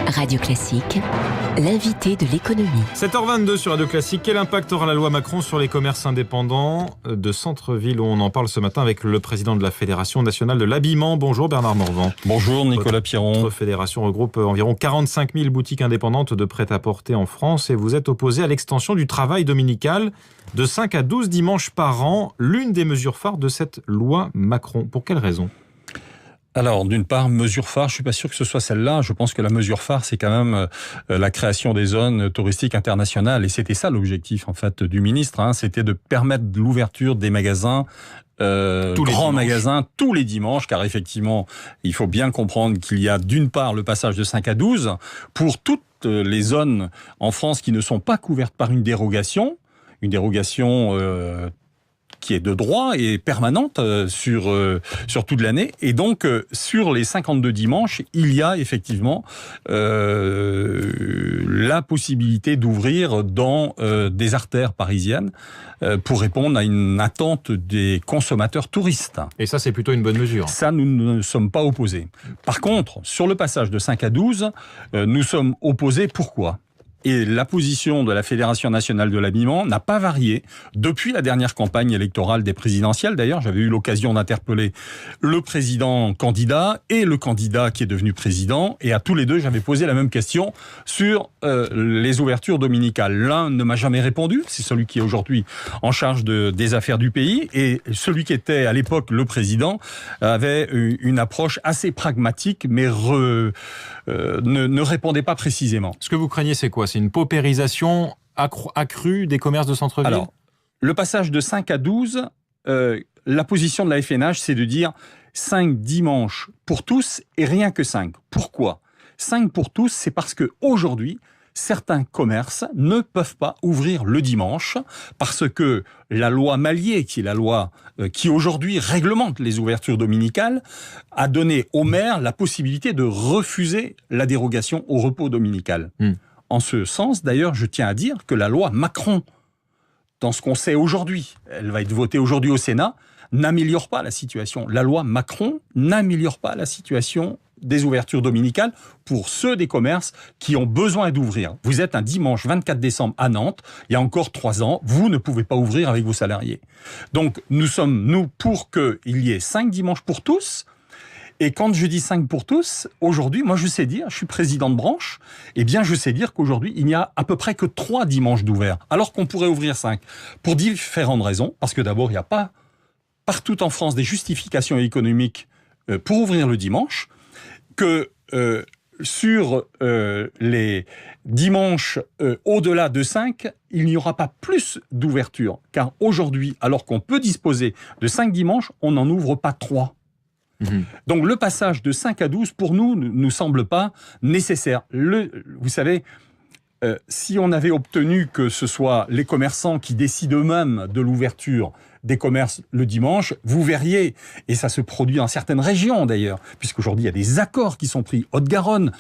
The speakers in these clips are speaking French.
Radio Classique, l'invité de l'économie. 7h22 sur Radio Classique. Quel impact aura la loi Macron sur les commerces indépendants de centre-ville? On en parle ce matin avec le président de la Fédération nationale de l'habillement. Bonjour Bernard Morvan. Bonjour Nicolas Piron. Votre fédération regroupe environ 45 000 boutiques indépendantes de prêt-à-porter en France et vous êtes opposé à l'extension du travail dominical de 5 à 12 dimanches par an, l'une des mesures phares de cette loi Macron. Pour quelle raison ? Alors, d'une part, mesure phare, je suis pas sûr que ce soit celle-là. Je pense que la mesure phare, c'est quand même la création des zones touristiques internationales. Et c'était ça l'objectif, en fait, du ministre. C'était de permettre l'ouverture des magasins, grands magasins, tous les dimanches. Car effectivement, il faut bien comprendre qu'il y a d'une part le passage de 5 à 12 pour toutes les zones en France qui ne sont pas couvertes par une dérogation qui est de droit et permanente sur toute l'année. Et donc, sur les 52 dimanches, il y a effectivement la possibilité d'ouvrir dans des artères parisiennes pour répondre à une attente des consommateurs touristes. Et ça, c'est plutôt une bonne mesure. Ça, nous ne sommes pas opposés. Par contre, sur le passage de 5 à 12, nous sommes opposés. Pourquoi ? Et la position de la Fédération nationale de l'habillement n'a pas varié depuis la dernière campagne électorale des présidentielles. D'ailleurs, j'avais eu l'occasion d'interpeller le président candidat et le candidat qui est devenu président. Et à tous les deux, j'avais posé la même question sur les ouvertures dominicales. L'un ne m'a jamais répondu, c'est celui qui est aujourd'hui en charge des affaires du pays. Et celui qui était à l'époque le président avait une approche assez pragmatique, mais ne répondait pas précisément. Ce que vous craignez, c'est quoi ? C'est une paupérisation accrue des commerces de centre-ville ? Alors, le passage de 5 à 12, la position de la FNH, c'est de dire 5 dimanches pour tous et rien que 5. Pourquoi ? 5 pour tous, c'est parce qu'aujourd'hui, certains commerces ne peuvent pas ouvrir le dimanche parce que la loi Mallier, qui est la loi qui aujourd'hui réglemente les ouvertures dominicales, a donné aux maires la possibilité de refuser la dérogation au repos dominical. En ce sens, d'ailleurs, je tiens à dire que la loi Macron, dans ce qu'on sait aujourd'hui, elle va être votée aujourd'hui au Sénat, n'améliore pas la situation. La loi Macron n'améliore pas la situation des ouvertures dominicales pour ceux des commerces qui ont besoin d'ouvrir. Vous êtes un dimanche 24 décembre à Nantes, il y a encore 3 ans, vous ne pouvez pas ouvrir avec vos salariés. Donc nous sommes, pour qu'il y ait 5 dimanches pour tous. Et quand je dis 5 pour tous, aujourd'hui, moi je sais dire, je suis président de branche, eh bien je sais dire qu'aujourd'hui, il n'y a à peu près que 3 dimanches d'ouvert, alors qu'on pourrait ouvrir 5. Pour différentes raisons, parce que d'abord, il n'y a pas partout en France des justifications économiques pour ouvrir le dimanche, que sur les dimanches au-delà de 5, il n'y aura pas plus d'ouverture. Car aujourd'hui, alors qu'on peut disposer de 5 dimanches, on n'en ouvre pas 3. Donc le passage de 5 à 12, pour nous, ne nous semble pas nécessaire. Vous savez, si on avait obtenu que ce soit les commerçants qui décident eux-mêmes de l'ouverture des commerces le dimanche, vous verriez, et ça se produit dans certaines régions d'ailleurs, puisqu'aujourd'hui il y a des accords qui sont pris, Haute-Garonne,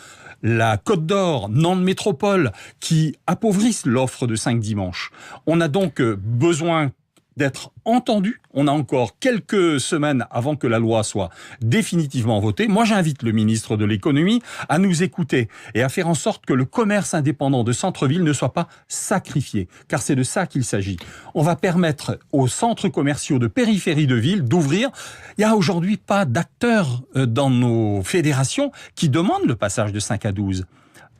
la Côte d'Or, Nantes Métropole, qui appauvrissent l'offre de 5 dimanches. On a donc besoin d'être entendu. On a encore quelques semaines avant que la loi soit définitivement votée. Moi, j'invite le ministre de l'économie à nous écouter et à faire en sorte que le commerce indépendant de centre-ville ne soit pas sacrifié, car c'est de ça qu'il s'agit. On va permettre aux centres commerciaux de périphérie de ville d'ouvrir. Il n'y a aujourd'hui pas d'acteurs dans nos fédérations qui demandent le passage de 5 à 12.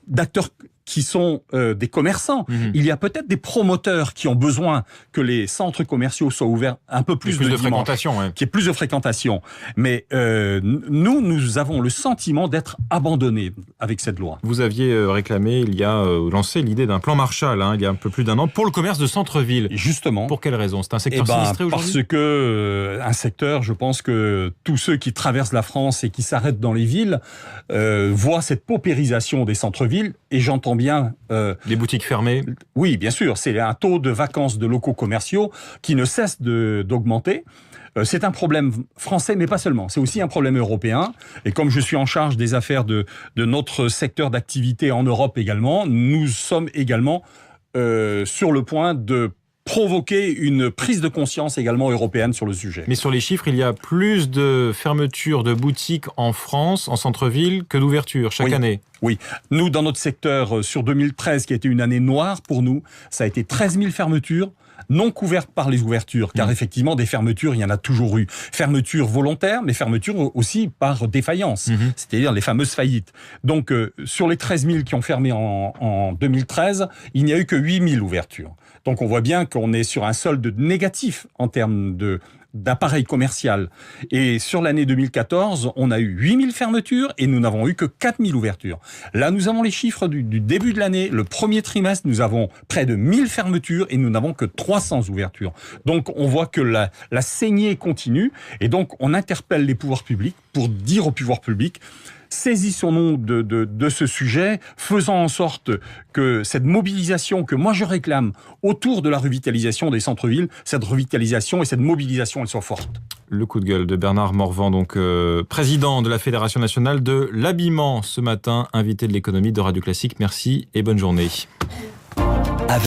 D'acteurs qui sont des commerçants. Il y a peut-être des promoteurs qui ont besoin que les centres commerciaux soient ouverts un peu plus de fréquentation. Qu'il y ait plus de fréquentation. Mais nous avons le sentiment d'être abandonnés avec cette loi. Vous aviez réclamé, lancé l'idée d'un plan Marshall, il y a un peu plus d'1 an, pour le commerce de centre-ville. Justement. Pour quelle raison ? C'est un secteur sinistré aujourd'hui ? Parce que un secteur, je pense que tous ceux qui traversent la France et qui s'arrêtent dans les villes voient cette paupérisation des centres-villes, et j'entends bien... les boutiques fermées ? Oui, bien sûr. C'est un taux de vacances de locaux commerciaux qui ne cesse d'augmenter. C'est un problème français, mais pas seulement. C'est aussi un problème européen. Et comme je suis en charge des affaires de notre secteur d'activité en Europe également, nous sommes également sur le point de provoquer une prise de conscience également européenne sur le sujet. Mais sur les chiffres, il y a plus de fermetures de boutiques en France, en centre-ville, que d'ouvertures chaque année. Oui, nous, dans notre secteur, sur 2013, qui a été une année noire pour nous, ça a été 13 000 fermetures, non couvertes par les ouvertures, car effectivement, des fermetures, il y en a toujours eu. Fermetures volontaires, mais fermetures aussi par défaillance, c'est-à-dire les fameuses faillites. Donc, sur les 13 000 qui ont fermé en 2013, il n'y a eu que 8 000 ouvertures. Donc, on voit bien qu'on est sur un solde négatif en termes d'appareil commercial. Et sur l'année 2014, on a eu 8 000 fermetures et nous n'avons eu que 4 000 ouvertures. Là, nous avons les chiffres du début de l'année. Le premier trimestre, nous avons près de 1 000 fermetures et nous n'avons que 300 ouvertures. Donc, on voit que la saignée continue et donc on interpelle les pouvoirs publics pour dire aux pouvoirs publics: saisissons-nous de ce sujet, faisant en sorte que cette mobilisation que moi je réclame autour de la revitalisation des centres-villes, cette revitalisation et cette mobilisation, elles soient fortes. Le coup de gueule de Bernard Morvan, donc président de la Fédération nationale de l'habillement ce matin, invité de l'économie de Radio Classique. Merci et bonne journée.